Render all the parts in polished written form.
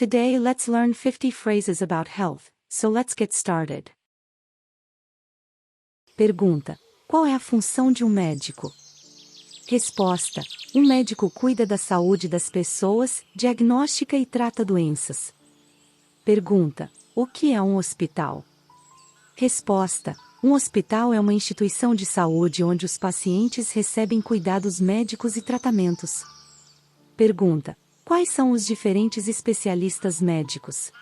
Today let's learn 50 phrases about health, so let's get started. Pergunta: qual é a função de um médico? Resposta: um médico cuida da saúde das pessoas, diagnostica e trata doenças. Pergunta: o que é um hospital? Resposta: um hospital é uma instituição de saúde onde os pacientes recebem cuidados médicos e tratamentos. Pergunta: quais são os diferentes especialistas médicos?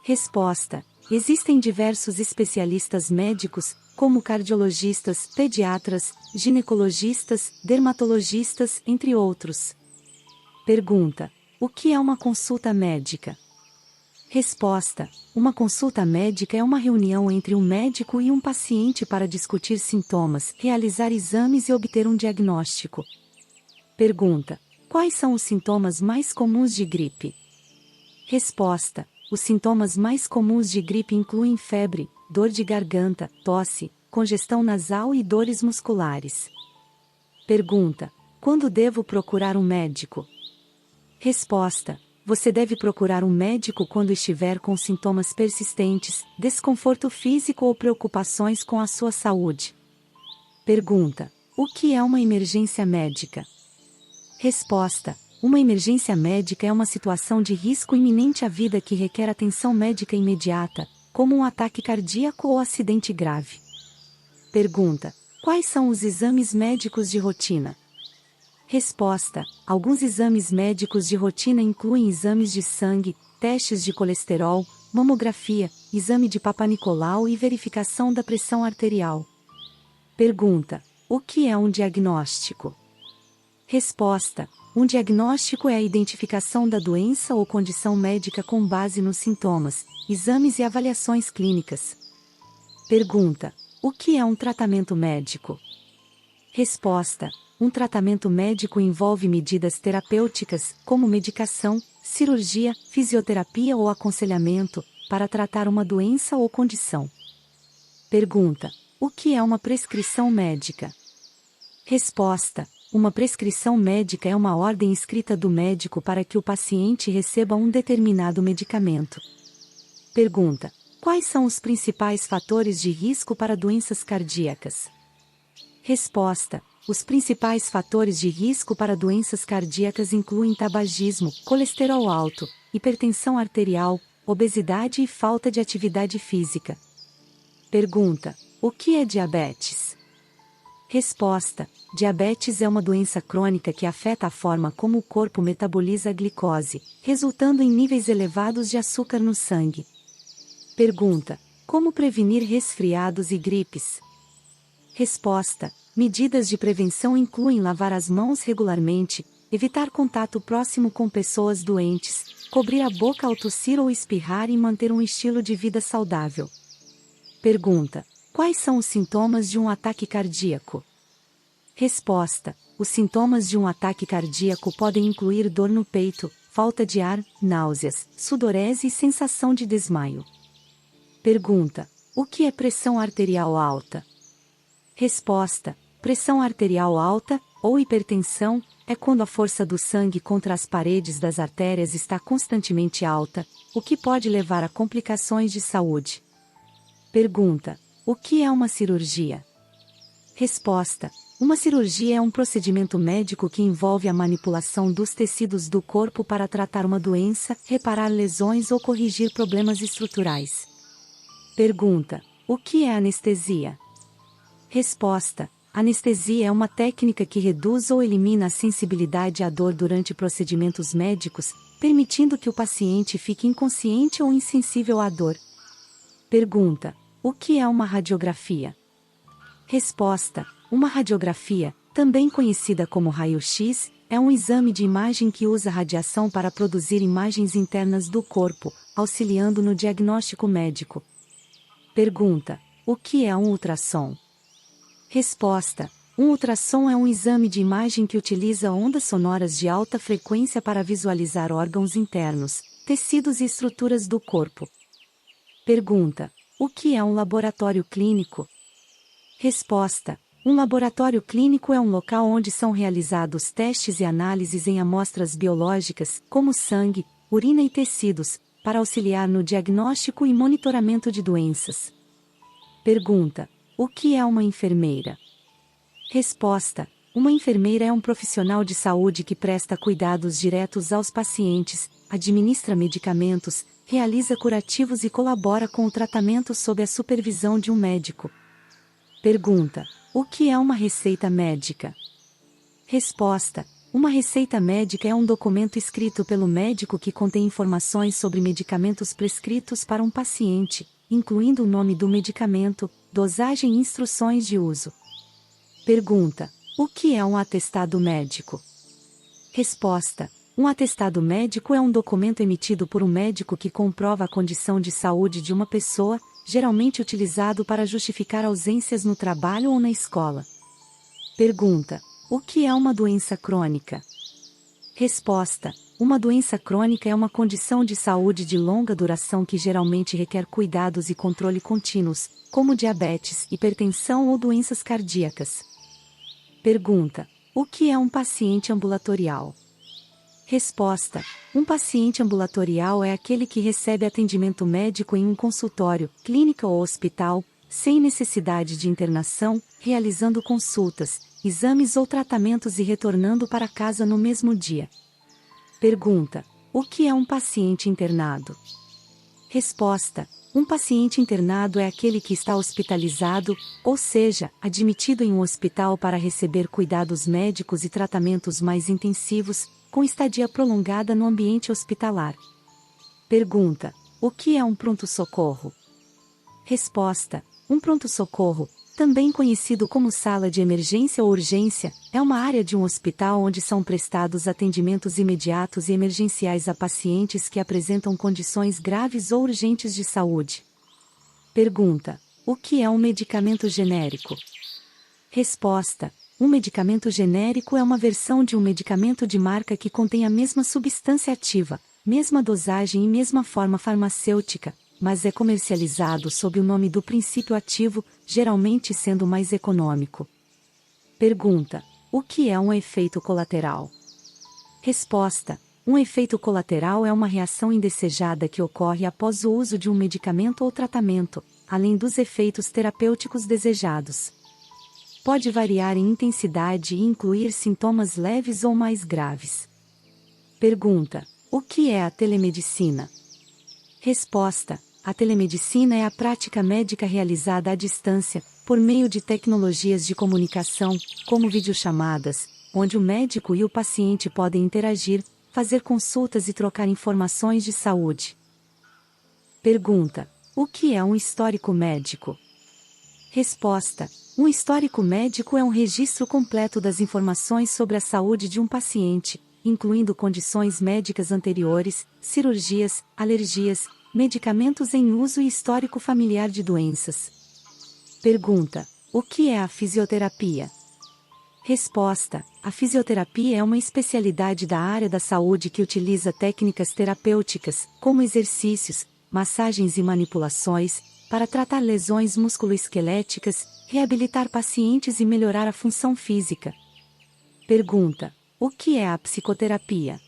Resposta: existem diversos especialistas médicos, como cardiologistas, pediatras, ginecologistas, dermatologistas, entre outros. Pergunta: o que é uma consulta médica? Resposta: uma consulta médica é uma reunião entre um médico e um paciente para discutir sintomas, realizar exames e obter um diagnóstico. Pergunta: quais são os sintomas mais comuns de gripe? Resposta: os sintomas mais comuns de gripe incluem febre, dor de garganta, tosse, congestão nasal e dores musculares. Pergunta: quando devo procurar um médico? Resposta: você deve procurar um médico quando estiver com sintomas persistentes, desconforto físico ou preocupações com a sua saúde. Pergunta: o que é uma emergência médica? Resposta: uma emergência médica é uma situação de risco iminente à vida que requer atenção médica imediata, como um ataque cardíaco ou acidente grave. Pergunta: quais são os exames médicos de rotina? Resposta: alguns exames médicos de rotina incluem exames de sangue, testes de colesterol, mamografia, exame de Papanicolau e verificação da pressão arterial. Pergunta: o que é um diagnóstico? Resposta: um diagnóstico é a identificação da doença ou condição médica com base nos sintomas, exames e avaliações clínicas. Pergunta: o que é um tratamento médico? Resposta: um tratamento médico envolve medidas terapêuticas, como medicação, cirurgia, fisioterapia ou aconselhamento, para tratar uma doença ou condição. Pergunta: o que é uma prescrição médica? Resposta: uma prescrição médica é uma ordem escrita do médico para que o paciente receba um determinado medicamento. Pergunta: quais são os principais fatores de risco para doenças cardíacas? Resposta: os principais fatores de risco para doenças cardíacas incluem tabagismo, colesterol alto, hipertensão arterial, obesidade e falta de atividade física. Pergunta: o que é diabetes? Resposta: diabetes é uma doença crônica que afeta a forma como o corpo metaboliza a glicose, resultando em níveis elevados de açúcar no sangue. Pergunta: como prevenir resfriados e gripes? Resposta: medidas de prevenção incluem lavar as mãos regularmente, evitar contato próximo com pessoas doentes, cobrir a boca ao tossir ou espirrar e manter um estilo de vida saudável. Pergunta: quais são os sintomas de um ataque cardíaco? Resposta: os sintomas de um ataque cardíaco podem incluir dor no peito, falta de ar, náuseas, sudorese e sensação de desmaio. Pergunta: o que é pressão arterial alta? Resposta: pressão arterial alta, ou hipertensão, é quando a força do sangue contra as paredes das artérias está constantemente alta, o que pode levar a complicações de saúde. Pergunta: o que é uma cirurgia? Resposta: uma cirurgia é um procedimento médico que envolve a manipulação dos tecidos do corpo para tratar uma doença, reparar lesões ou corrigir problemas estruturais. Pergunta: o que é anestesia? Resposta: anestesia é uma técnica que reduz ou elimina a sensibilidade à dor durante procedimentos médicos, permitindo que o paciente fique inconsciente ou insensível à dor. Pergunta: o que é uma radiografia? Resposta: uma radiografia, também conhecida como raio-x, é um exame de imagem que usa radiação para produzir imagens internas do corpo, auxiliando no diagnóstico médico. Pergunta: o que é um ultrassom? Resposta: um ultrassom é um exame de imagem que utiliza ondas sonoras de alta frequência para visualizar órgãos internos, tecidos e estruturas do corpo. Pergunta: o que é um laboratório clínico? Resposta: um laboratório clínico é um local onde são realizados testes e análises em amostras biológicas, como sangue, urina e tecidos, para auxiliar no diagnóstico e monitoramento de doenças. Pergunta: o que é uma enfermeira? Resposta: uma enfermeira é um profissional de saúde que presta cuidados diretos aos pacientes, administra medicamentos, realiza curativos e colabora com o tratamento sob a supervisão de um médico. Pergunta: o que é uma receita médica? Resposta: uma receita médica é um documento escrito pelo médico que contém informações sobre medicamentos prescritos para um paciente, incluindo o nome do medicamento, dosagem e instruções de uso. Pergunta: o que é um atestado médico? Resposta: um atestado médico é um documento emitido por um médico que comprova a condição de saúde de uma pessoa, geralmente utilizado para justificar ausências no trabalho ou na escola. Pergunta: o que é uma doença crônica? Resposta: uma doença crônica é uma condição de saúde de longa duração que geralmente requer cuidados e controle contínuos, como diabetes, hipertensão ou doenças cardíacas. Pergunta: o que é um paciente ambulatorial? Resposta: um paciente ambulatorial é aquele que recebe atendimento médico em um consultório, clínica ou hospital, sem necessidade de internação, realizando consultas, exames ou tratamentos e retornando para casa no mesmo dia. Pergunta: o que é um paciente internado? Resposta: um paciente internado é aquele que está hospitalizado, ou seja, admitido em um hospital para receber cuidados médicos e tratamentos mais intensivos, com estadia prolongada no ambiente hospitalar. Pergunta: o que é um pronto-socorro? Resposta: um pronto-socorro, também conhecido como sala de emergência ou urgência, é uma área de um hospital onde são prestados atendimentos imediatos e emergenciais a pacientes que apresentam condições graves ou urgentes de saúde. Pergunta: o que é um medicamento genérico? Resposta: um medicamento genérico é uma versão de um medicamento de marca que contém a mesma substância ativa, mesma dosagem e mesma forma farmacêutica, mas é comercializado sob o nome do princípio ativo, geralmente sendo mais econômico. Pergunta: o que é um efeito colateral? Resposta: um efeito colateral é uma reação indesejada que ocorre após o uso de um medicamento ou tratamento, além dos efeitos terapêuticos desejados. Pode variar em intensidade e incluir sintomas leves ou mais graves. Pergunta: o que é a telemedicina? Resposta: a telemedicina é a prática médica realizada à distância, por meio de tecnologias de comunicação, como videochamadas, onde o médico e o paciente podem interagir, fazer consultas e trocar informações de saúde. Pergunta: o que é um histórico médico? Resposta: um histórico médico é um registro completo das informações sobre a saúde de um paciente, incluindo condições médicas anteriores, cirurgias, alergias, medicamentos em uso e histórico familiar de doenças. Pergunta: o que é a fisioterapia? Resposta: a fisioterapia é uma especialidade da área da saúde que utiliza técnicas terapêuticas, como exercícios, massagens e manipulações, para tratar lesões musculoesqueléticas, reabilitar pacientes e melhorar a função física. Pergunta: o que é a psicoterapia?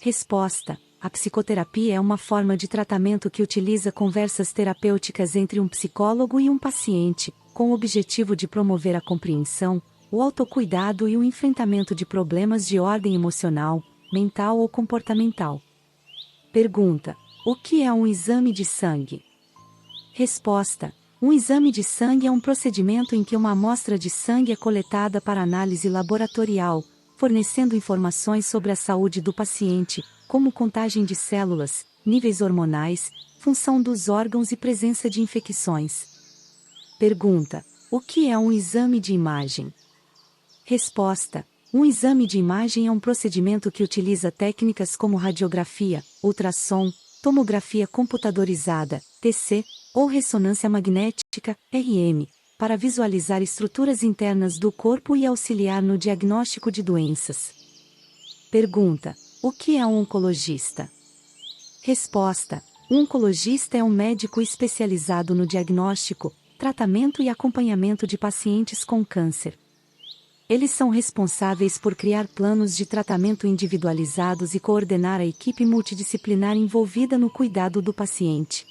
Resposta: a psicoterapia é uma forma de tratamento que utiliza conversas terapêuticas entre um psicólogo e um paciente, com o objetivo de promover a compreensão, o autocuidado e o enfrentamento de problemas de ordem emocional, mental ou comportamental. Pergunta: o que é um exame de sangue? Resposta: um exame de sangue é um procedimento em que uma amostra de sangue é coletada para análise laboratorial, fornecendo informações sobre a saúde do paciente, como contagem de células, níveis hormonais, função dos órgãos e presença de infecções. Pergunta: o que é um exame de imagem? Resposta: um exame de imagem é um procedimento que utiliza técnicas como radiografia, ultrassom, tomografia computadorizada, TC, ou ressonância magnética, RM, para visualizar estruturas internas do corpo e auxiliar no diagnóstico de doenças. Pergunta: o que é um oncologista? Resposta: um oncologista é um médico especializado no diagnóstico, tratamento e acompanhamento de pacientes com câncer. Eles são responsáveis por criar planos de tratamento individualizados e coordenar a equipe multidisciplinar envolvida no cuidado do paciente.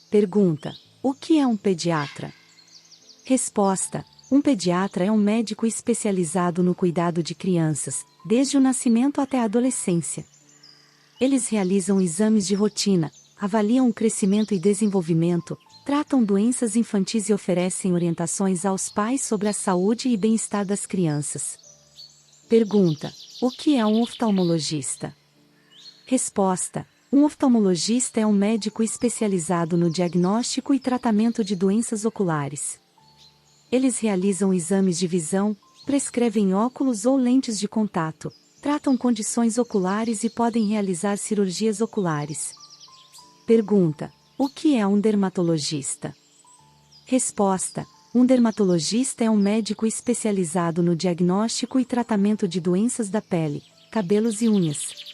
Pergunta: o que é um pediatra? Resposta: um pediatra é um médico especializado no cuidado de crianças, desde o nascimento até a adolescência. Eles realizam exames de rotina, avaliam o crescimento e desenvolvimento, tratam doenças infantis e oferecem orientações aos pais sobre a saúde e bem-estar das crianças. Pergunta: o que é um oftalmologista? Resposta: um oftalmologista é um médico especializado no diagnóstico e tratamento de doenças oculares. Eles realizam exames de visão, prescrevem óculos ou lentes de contato, tratam condições oculares e podem realizar cirurgias oculares. Pergunta: o que é um dermatologista? Resposta: um dermatologista é um médico especializado no diagnóstico e tratamento de doenças da pele, cabelos e unhas.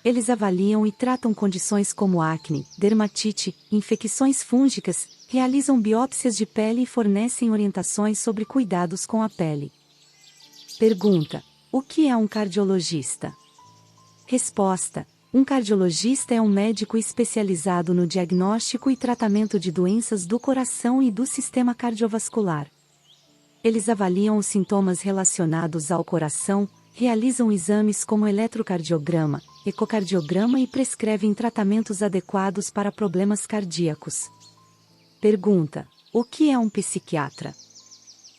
Eles avaliam e tratam condições como acne, dermatite, infecções fúngicas, realizam biópsias de pele e fornecem orientações sobre cuidados com a pele. Pergunta: o que é um cardiologista? Resposta: um cardiologista é um médico especializado no diagnóstico e tratamento de doenças do coração e do sistema cardiovascular. Eles avaliam os sintomas relacionados ao coração, realizam exames como eletrocardiograma, ecocardiograma e prescrevem tratamentos adequados para problemas cardíacos. Pergunta: o que é um psiquiatra?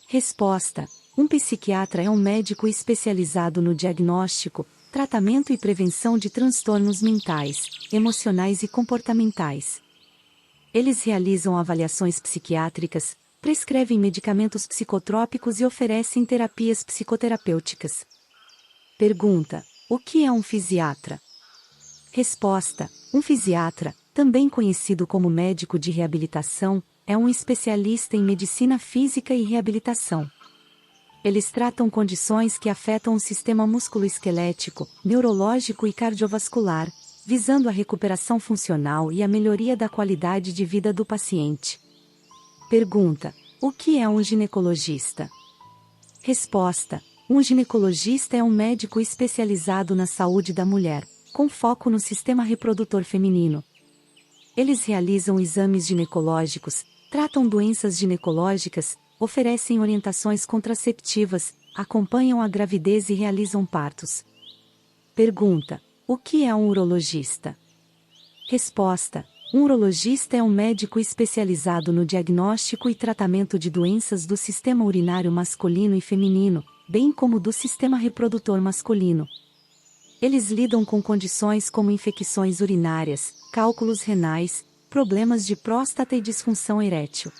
Resposta: um psiquiatra é um médico especializado no diagnóstico, tratamento e prevenção de transtornos mentais, emocionais e comportamentais. Eles realizam avaliações psiquiátricas, prescrevem medicamentos psicotrópicos e oferecem terapias psicoterapêuticas. Pergunta: o que é um fisiatra? Resposta: um fisiatra, também conhecido como médico de reabilitação, é um especialista em medicina física e reabilitação. Eles tratam condições que afetam o sistema músculo-esquelético, neurológico e cardiovascular, visando a recuperação funcional e a melhoria da qualidade de vida do paciente. Pergunta: o que é um ginecologista? Resposta: um ginecologista é um médico especializado na saúde da mulher, com foco no sistema reprodutor feminino. Eles realizam exames ginecológicos, tratam doenças ginecológicas, oferecem orientações contraceptivas, acompanham a gravidez e realizam partos. Pergunta: o que é um urologista? Resposta: um urologista é um médico especializado no diagnóstico e tratamento de doenças do sistema urinário masculino e feminino, bem como do sistema reprodutor masculino. Eles lidam com condições como infecções urinárias, cálculos renais, problemas de próstata e disfunção erétil.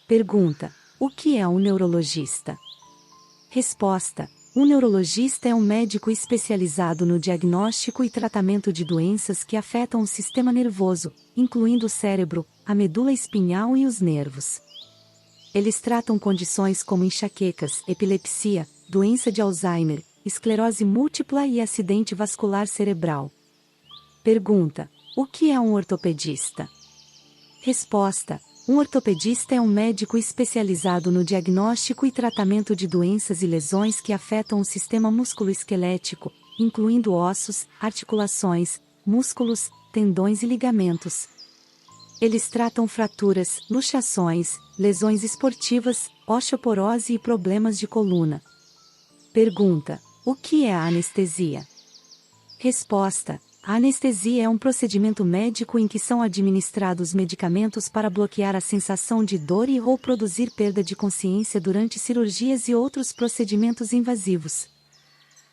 Pergunta: o que é um neurologista? Resposta: um neurologista é um médico especializado no diagnóstico e tratamento de doenças que afetam o sistema nervoso, incluindo o cérebro, a medula espinhal e os nervos. Eles tratam condições como enxaquecas, epilepsia, doença de Alzheimer, esclerose múltipla e acidente vascular cerebral. Pergunta: o que é um ortopedista? Resposta: um ortopedista é um médico especializado no diagnóstico e tratamento de doenças e lesões que afetam o sistema músculo-esquelético, incluindo ossos, articulações, músculos, tendões e ligamentos. Eles tratam fraturas, luxações, lesões esportivas, osteoporose e problemas de coluna. Pergunta: o que é a anestesia? Resposta: a anestesia é um procedimento médico em que são administrados medicamentos para bloquear a sensação de dor e ou produzir perda de consciência durante cirurgias e outros procedimentos invasivos.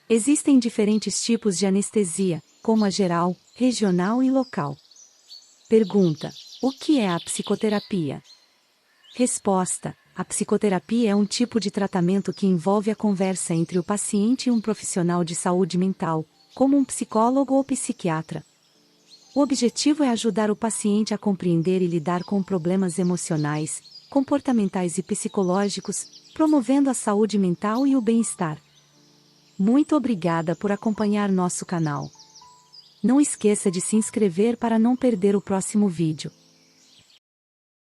Existem diferentes tipos de anestesia, como a geral, regional e local. Pergunta: o que é a psicoterapia? Resposta: a psicoterapia é um tipo de tratamento que envolve a conversa entre o paciente e um profissional de saúde mental, como um psicólogo ou psiquiatra. O objetivo é ajudar o paciente a compreender e lidar com problemas emocionais, comportamentais e psicológicos, promovendo a saúde mental e o bem-estar. Muito obrigada por acompanhar nosso canal. Não esqueça de se inscrever para não perder o próximo vídeo.